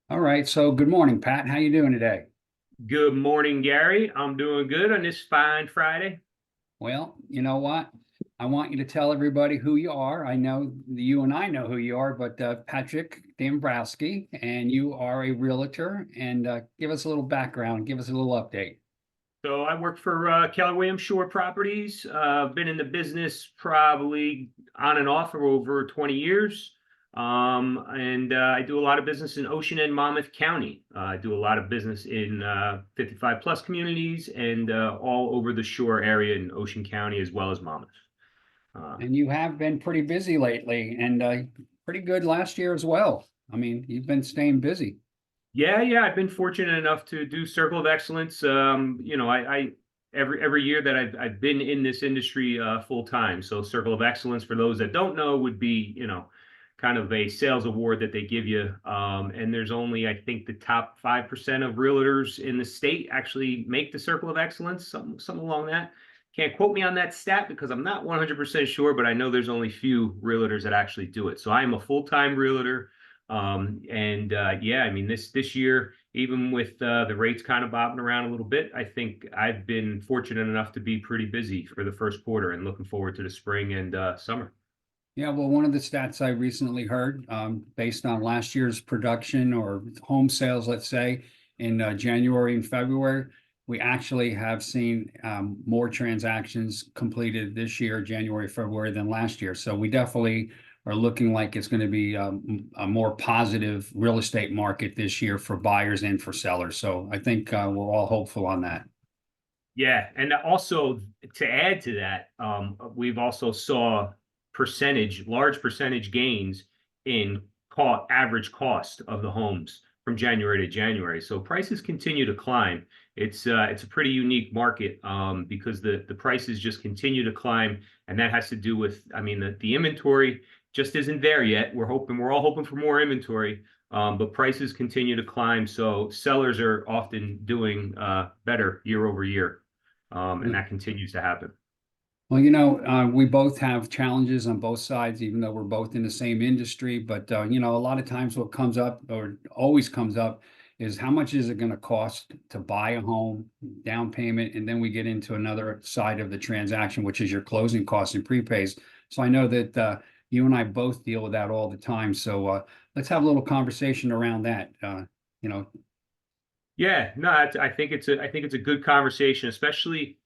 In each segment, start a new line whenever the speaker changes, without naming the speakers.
All right. So good morning, Pat. How you doing today?
Good morning, Gary. I'm doing good on this fine Friday.
Well, you know what? I want you to tell everybody who you are. I know you and I know who you are, but Patrick Dambrowski, and you are a realtor. And give us a little background, give us a little update.
So I work for Keller Williams Shore Properties. Been in the business probably on and off for over 20 years. And I do a lot of business in Ocean and Monmouth County. I do a lot of business in 55 plus communities and all over the shore area in Ocean County as well as Monmouth. Uh,
And you have been pretty busy lately, and pretty good last year as well. I mean, you've been staying busy.
Yeah, I've been fortunate enough to do Circle of Excellence. I every year that I've been in this industry full time. So Circle of Excellence, for those that don't know, would be kind of a sales award that they give you. And there's only, I think, the top 5% of realtors in the state actually make the Circle of Excellence, something along that. Can't quote me on that stat because I'm not 100% sure, but I know there's only few realtors that actually do it. So I am a full-time realtor. And yeah, I mean this year, even with the rates kind of bobbing around a little bit, I think I've been fortunate enough to be pretty busy for the first quarter and looking forward to the spring and summer.
Yeah, well, one of the stats I recently heard, based on last year's production or home sales, let's say, in January and February, we actually have seen more transactions completed this year, January, February, than last year. So we definitely are looking like it's going to be a more positive real estate market this year for buyers and for sellers. So I think we're all hopeful on that.
Yeah, and also to add to that, we've also saw large percentage gains in average cost of the homes from January to January. So prices continue to climb. It's a pretty unique market because the prices just continue to climb, and that has to do with, I mean, the inventory just isn't there yet. We're all hoping for more inventory, but prices continue to climb. So sellers are often doing better year over year, and that continues to happen.
Well, we both have challenges on both sides, even though we're both in the same industry. But, a lot of times what comes up or always comes up is how much is it going to cost to buy a home, down payment, and then we get into another side of the transaction, which is your closing costs and prepays. So I know that you and I both deal with that all the time. So let's have a little conversation around that. You know,
Yeah, no, I think it's a good conversation, especially,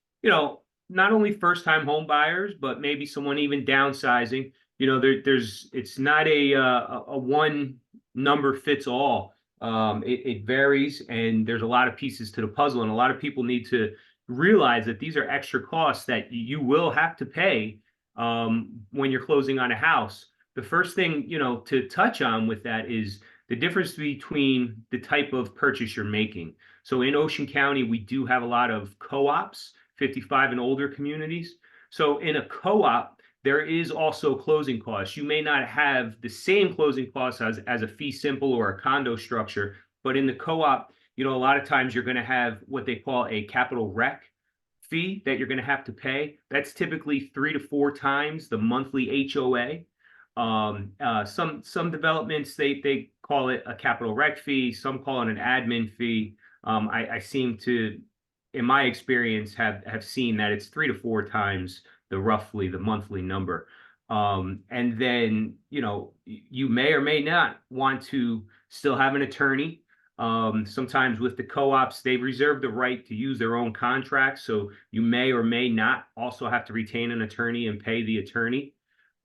not only first time home buyers, but maybe someone even downsizing. It's not a one number fits all. It varies, and there's a lot of pieces to the puzzle, and a lot of people need to realize that these are extra costs that you will have to pay when you're closing on a house. The first thing, to touch on with that is the difference between the type of purchase you're making. So in Ocean County, we do have a lot of co-ops, 55 and older communities. So in a co-op, there is also closing costs. You may not have the same closing costs as a fee simple or a condo structure, but in the co-op, a lot of times you're going to have what they call a capital rec fee that you're going to have to pay. That's typically 3 to 4 times the monthly HOA. Some developments they call it a capital rec fee. Some call it an admin fee. I seem to, in my experience, have seen that it's 3 to 4 times the monthly number. And then you may or may not want to still have an attorney. Sometimes with the co-ops, they reserve the right to use their own contracts, so you may or may not also have to retain an attorney and pay the attorney.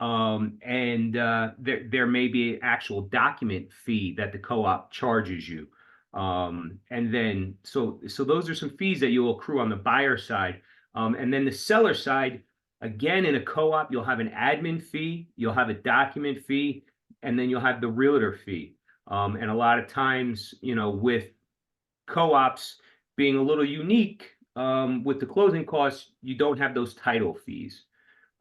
And there may be an actual document fee that the co-op charges you. And then so those are some fees that you'll accrue on the buyer side. And then the seller side, again, in a co-op, you'll have an admin fee, you'll have a document fee, and then you'll have the realtor fee. And a lot of times, with co-ops being a little unique, with the closing costs, you don't have those title fees.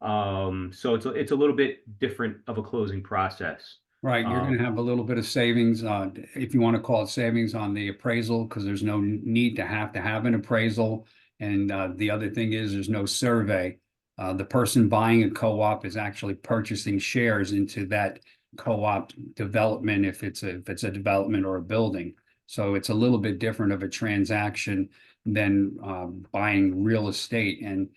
So it's a little bit different of a closing process.
right, you're going
Um,
to have a little bit of savings, if you want to call it savings on the appraisal, because there's no need to have an appraisal. And the other thing is there's no survey. The person buying a co-op is actually purchasing shares into that co-op development if it's a development or a building. So it's a little bit different of a transaction than buying real estate. And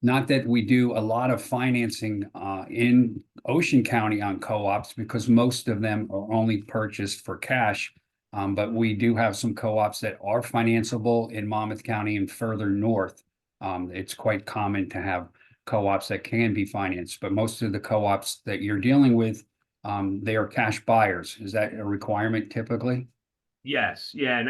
not that we do a lot of financing in Ocean County on co-ops because most of them are only purchased for cash. But we do have some co-ops that are financeable in Monmouth County and further north. It's quite common to have co-ops that can be financed, but most of the co-ops that you're dealing with, they are cash buyers. Is that a requirement typically?
Yes, yeah, and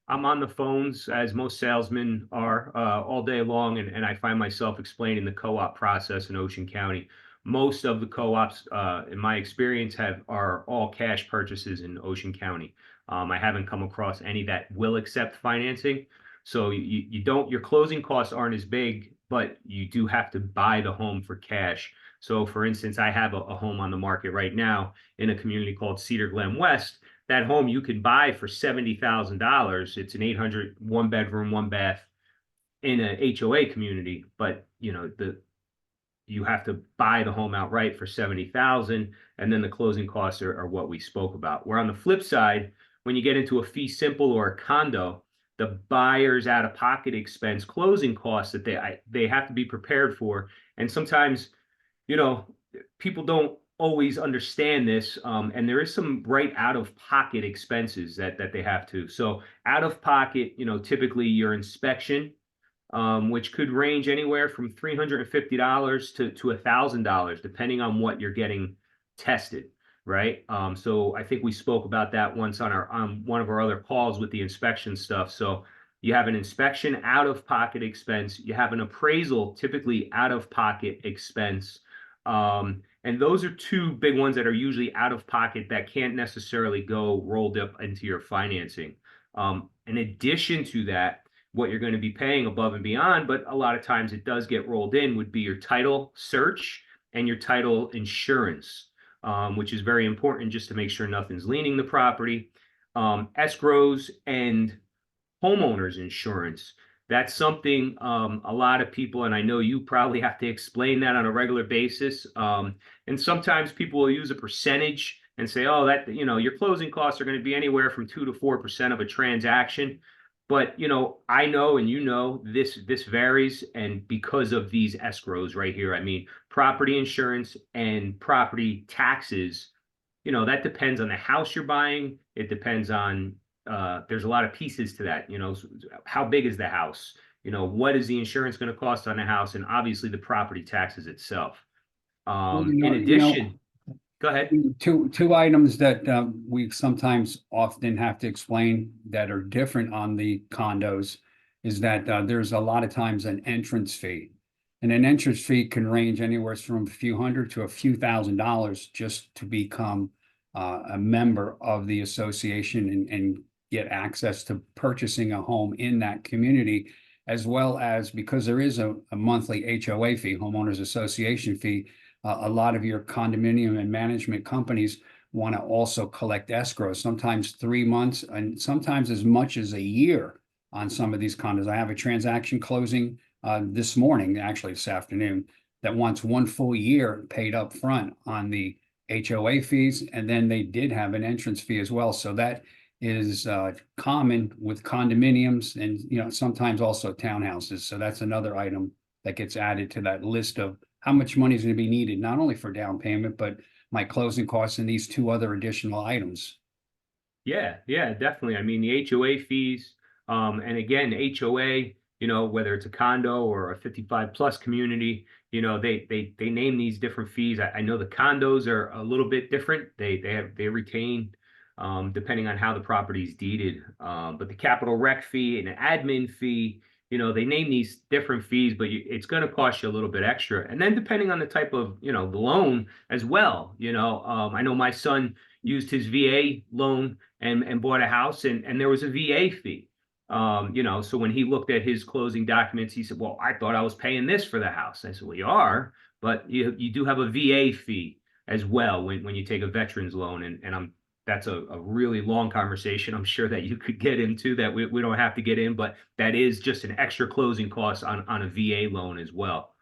I'm on the phones as most salesmen are all day long, and I find myself explaining the co-op process in Ocean County. Most of the co-ops, in my experience, are all cash purchases in Ocean County. I haven't come across any that will accept financing. So you don't, your closing costs aren't as big, but you do have to buy the home for cash. So for instance, I have a home on the market right now in a community called Cedar Glen West. That home you can buy for $70,000. It's an 800 one bedroom, one bath in an HOA community, but you have to buy the home outright for 70,000, and then the closing costs are what we spoke about. Where on the flip side, when you get into a fee simple or a condo, the buyer's out of pocket expense closing costs that they have to be prepared for. And sometimes, you know, people don't always understand this, and there is some right out of pocket expenses that they have to. So out of pocket, typically your inspection, which could range anywhere from $350 to $1,000, depending on what you're getting tested, right? So I think we spoke about that once on one of our other calls with the inspection stuff. So you have an inspection out of pocket expense, you have an appraisal, typically out of pocket expense. And those are two big ones that are usually out of pocket that can't necessarily go rolled up into your financing. In addition to that, what you're going to be paying above and beyond, but a lot of times it does get rolled in, would be your title search and your title insurance, which is very important just to make sure nothing's leaning the property. Escrows and homeowners insurance. That's something a lot of people, and I know you probably have to explain that on a regular basis. And sometimes people will use a percentage and say, oh, that, your closing costs are going to be anywhere from 2 to 4% of a transaction. But, I know, and this varies. And because of these escrows right here, I mean, property insurance and property taxes, that depends on the house you're buying. It depends on, there's a lot of pieces to that. How big is the house? What is the insurance going to cost on the house? And obviously the property taxes itself.
Well,
In addition, go ahead.
two items that we sometimes often have to explain that are different on the condos is that there's a lot of times an entrance fee. And an entrance fee can range anywhere from a few hundred to a few $1,000s just to become a member of the association and get access to purchasing a home in that community, as well as because there is a monthly HOA fee, homeowners association fee. A lot of your condominium and management companies want to also collect escrow, sometimes 3 months and sometimes as much as a year on some of these condos. I have a transaction closing this morning, actually this afternoon, that wants 1 full year paid up front on the HOA fees, and then they did have an entrance fee as well. So that is common with condominiums and sometimes also townhouses. So that's another item that gets added to that list of how much money is going to be needed, not only for down payment, but my closing costs and these two other additional items.
Yeah, definitely. I mean, the HOA fees, and again, HOA, whether it's a condo or a 55 plus community, they name these different fees. I know the condos are a little bit different. They retain, depending on how the property is deeded. But the capital rec fee and an admin fee, they name these different fees, but it's going to cost you a little bit extra. And then depending on the type of, the loan as well, I know my son used his VA loan and bought a house, and there was a VA fee. So when he looked at his closing documents, he said, well, I thought I was paying this for the house. I said, well, you are, but you do have a VA fee as well when you take a veteran's loan. And that's a really long conversation I'm sure that you could get into that we don't have to get in, but that is just an extra closing cost on a VA loan as well.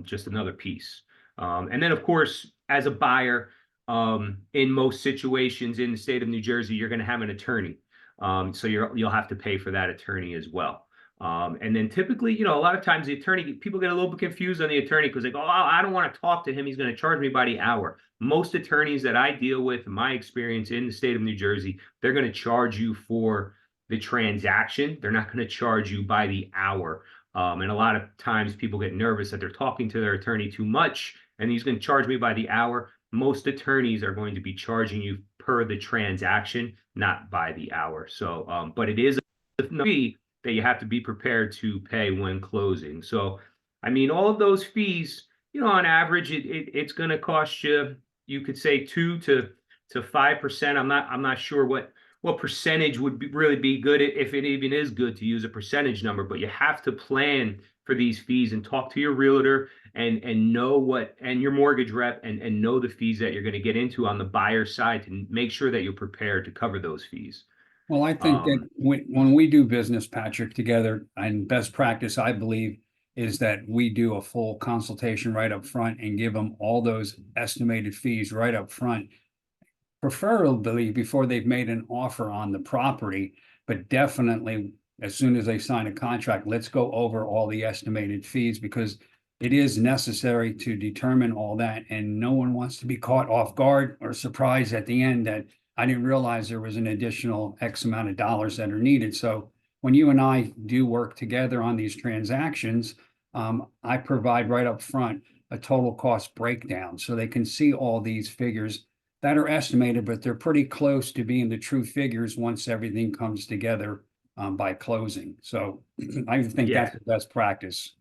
Just another piece. And then of course, as a buyer, in most situations in the state of New Jersey, you're going to have an attorney. So you'll have to pay for that attorney as well. And then typically, a lot of times the attorney, people get a little bit confused on the attorney because they go, oh, I don't want to talk to him. He's going to charge me by the hour. Most attorneys that I deal with, in my experience in the state of New Jersey, they're going to charge you for the transaction. They're not going to charge you by the hour. And a lot of times people get nervous that they're talking to their attorney too much and he's going to charge me by the hour. Most attorneys are going to be charging you per the transaction, not by the hour. So, but it is a fee that you have to be prepared to pay when closing. So, I mean, all of those fees, on average, it's going to cost you, you could say 2 to 5%. I'm not sure what percentage would really be good, if it even is good to use a percentage number, but you have to plan for these fees and talk to your realtor and know and your mortgage rep and know the fees that you're going to get into on the buyer side to make sure that you're prepared to cover those fees.
Well, I think that when we do business, Patrick, together, and best practice, I believe, is that we do a full consultation right up front and give them all those estimated fees right up front, preferably before they've made an offer on the property, but definitely as soon as they sign a contract, let's go over all the estimated fees because it is necessary to determine all that. And no one wants to be caught off guard or surprised at the end that I didn't realize there was an additional X amount of dollars that are needed. So when you and I do work together on these transactions, I provide right up front a total cost breakdown so they can see all these figures that are estimated, but they're pretty close to being the true figures once everything comes together by closing. So I think
Yeah.
that's the best practice.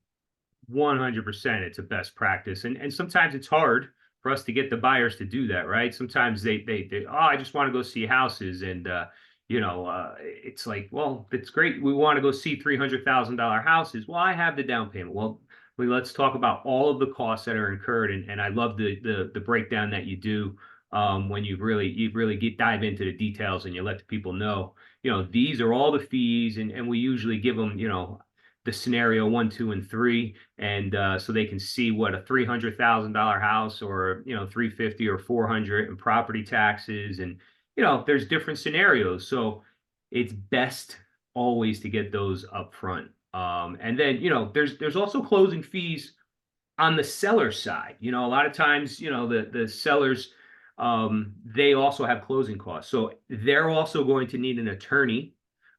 100%, it's a best practice, and sometimes it's hard for us to get the buyers to do that, right? Sometimes they oh, I just want to go see houses, and it's like, well, it's great. We want to go see $300,000 houses. Well, I have the down payment. Well, let's talk about all of the costs that are incurred, and I love the breakdown that you do when you really dive into the details and you let the people know, these are all the fees, and we usually give them, the scenario 1, 2, and 3, and so they can see what a $300,000 house, or 350 or 400 in property taxes, and there's different scenarios. So it's best always to get those up front. And then there's also closing fees on the seller side. A lot of times the sellers, they also have closing costs, so they're also going to need an attorney.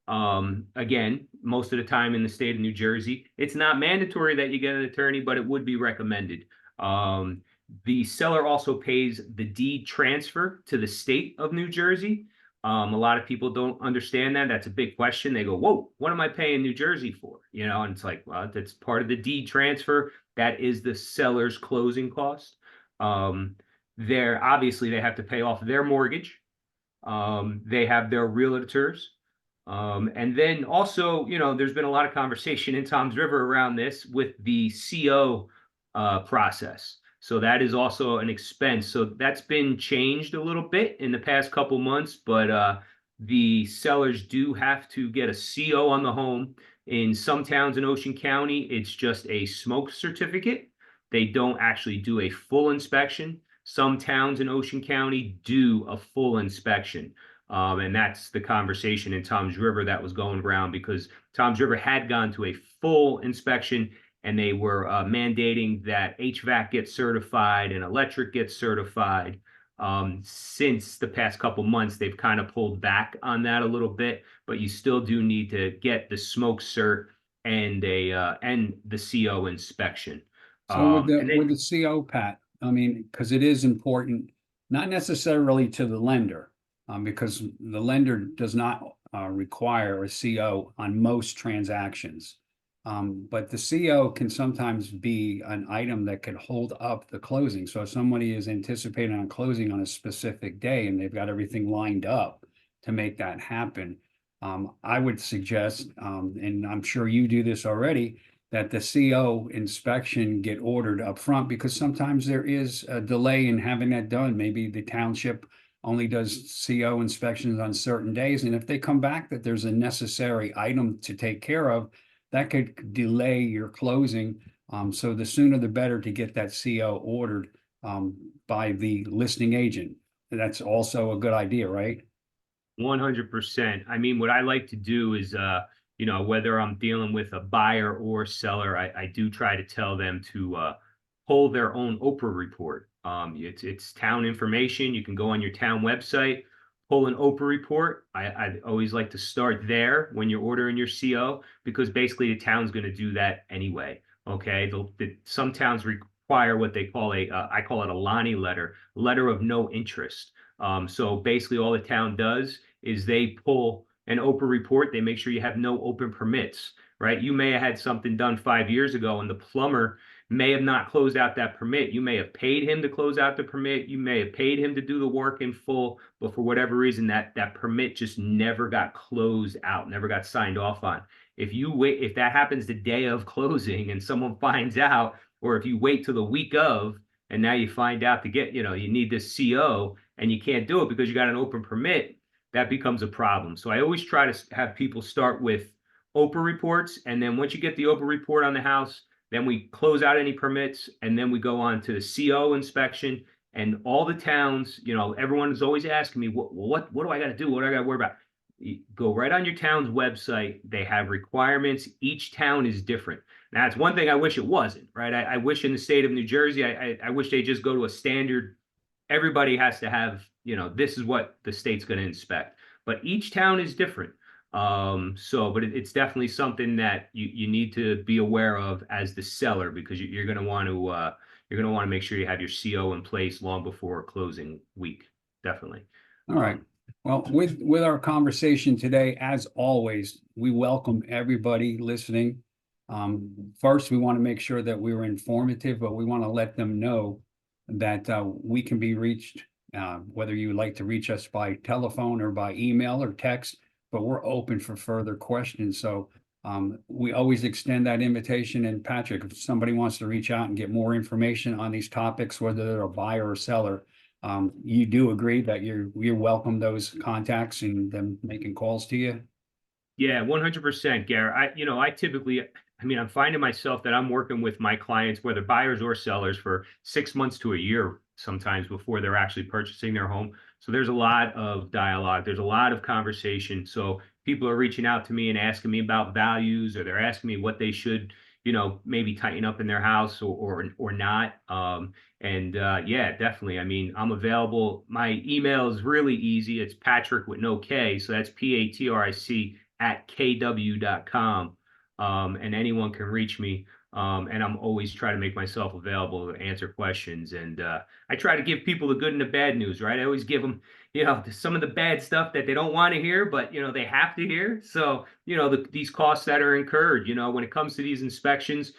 Again, most of the time in the state of New Jersey, it's not mandatory that you get an attorney, but it would be recommended. The seller also pays the deed transfer to the state of New Jersey. A lot of people don't understand that. That's a big question. They go, whoa, what am I paying New Jersey for? And it's like, well, that's part of the deed transfer. That is the seller's closing cost. Obviously they have to pay off their mortgage. They have their realtors. And then also, there's been a lot of conversation in Toms River around this with the CO process. So that is also an expense. So that's been changed a little bit in the past couple months, but the sellers do have to get a CO on the home. In some towns in Ocean County, it's just a smoke certificate. They don't actually do a full inspection. Some towns in Ocean County do a full inspection. And that's the conversation in Toms River that was going around, because Toms River had gone to a full inspection and they were mandating that HVAC gets certified and electric gets certified. Since the past couple months, they've kind of pulled back on that a little bit, but you still do need to get the smoke cert and the CO inspection.
So with
And then
the CO, Pat, I mean, because it is important, not necessarily to the lender, because the lender does not require a CO on most transactions. But the CO can sometimes be an item that could hold up the closing. So if somebody is anticipating on closing on a specific day and they've got everything lined up to make that happen, I would suggest, and I'm sure you do this already, that the CO inspection get ordered up front, because sometimes there is a delay in having that done. Maybe the township only does CO inspections on certain days, and if they come back that there's a necessary item to take care of, that could delay your closing. So the sooner the better to get that CO ordered. by the listing agent. That's also a good idea, right?
100%. I mean, what I like to do is, whether I'm dealing with a buyer or seller, I do try to tell them to pull their own Oprah report. It's town information. You can go on your town website, pull an Oprah report. I always like to start there when you're ordering your CO, because basically the town's going to do that anyway. Okay, some towns require what they call I call it a Lonnie letter of no interest. So basically all the town does is they pull an Oprah report. They make sure you have no open permits, right? You may have had something done 5 years ago and the plumber may have not closed out that permit. You may have paid him to close out the permit. You may have paid him to do the work in full, but for whatever reason, that permit just never got closed out, never got signed off on. If that happens the day of closing and someone finds out, or if you wait till the week of, and now you find out you need this CO and you can't do it because you got an open permit, that becomes a problem. So I always try to have people start with Oprah reports. And then once you get the Oprah report on the house, then we close out any permits, and then we go on to the CO inspection. And all the towns, everyone is always asking me, what do I got to do? What do I got to worry about? You go right on your town's website. They have requirements. Each town is different. Now, it's one thing I wish it wasn't, right? I wish in the state of New Jersey, I wish they just go to a standard. Everybody has to have, this is what the state's going to inspect. But each town is different. But it's definitely something that you need to be aware of as the seller, because you're going to want to make sure you have your CO in place long before closing week. Definitely.
All right. Well, with our conversation today, as always, we welcome everybody listening. First, we want to make sure that we were informative, but we want to let them know that we can be reached, whether you like to reach us by telephone or by email or text, but we're open for further questions. So we always extend that invitation. And Patrick, if somebody wants to reach out and get more information on these topics, whether they're a buyer or seller, you do agree that you welcome those contacts and them making calls to you?
Yeah, 100%, Garrett. I'm finding myself that I'm working with my clients, whether buyers or sellers, for 6 months to a year sometimes before they're actually purchasing their home. So there's a lot of dialogue. There's a lot of conversation. So people are reaching out to me and asking me about values, or they're asking me what they should, maybe tighten up in their house or not. Yeah, definitely. I mean, I'm available. My email is really easy. It's Patric with no K. So that's Patric @kw.com. And anyone can reach me. And I'm always trying to make myself available to answer questions. And I try to give people the good and the bad news, right? I always give them, some of the bad stuff that they don't want to hear, but, they have to hear. So, these costs that are incurred, when it comes to these inspections,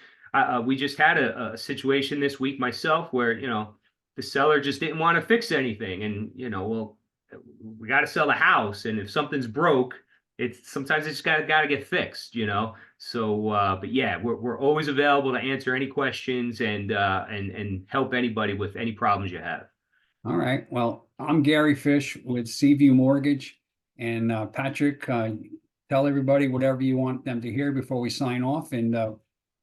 we just had a situation this week myself where, the seller just didn't want to fix anything. And, well, we got to sell the house. And if something's broke, sometimes it's gotta get fixed. So but yeah, we're always available to answer any questions and help anybody with any problems you have.
All right. Well, I'm Gary Fish with Seaview Mortgage, and Patrick, tell everybody whatever you want them to hear before we sign off, and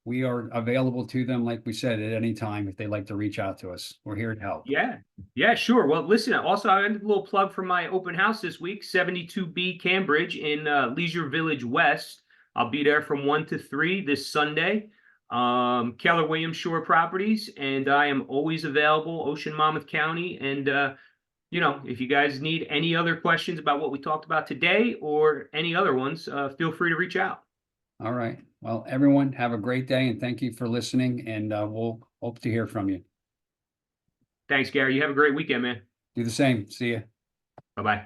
we are available to them, like we said, at any time if they'd like to reach out to us. We're here to help.
Yeah, sure. Well, listen, also I have a little plug for my open house this week, 72B Cambridge in Leisure Village West. I'll be there from 1 to 3 this Sunday. Keller Williams Shore Properties, and I am always available, Ocean Monmouth County. And if you guys need any other questions about what we talked about today or any other ones, feel free to reach out.
All right. Well, everyone, have a great day, and thank you for listening, and we'll hope to hear from you.
Thanks, Gary. You have a great weekend, man.
Do the same. See you.
Bye-bye.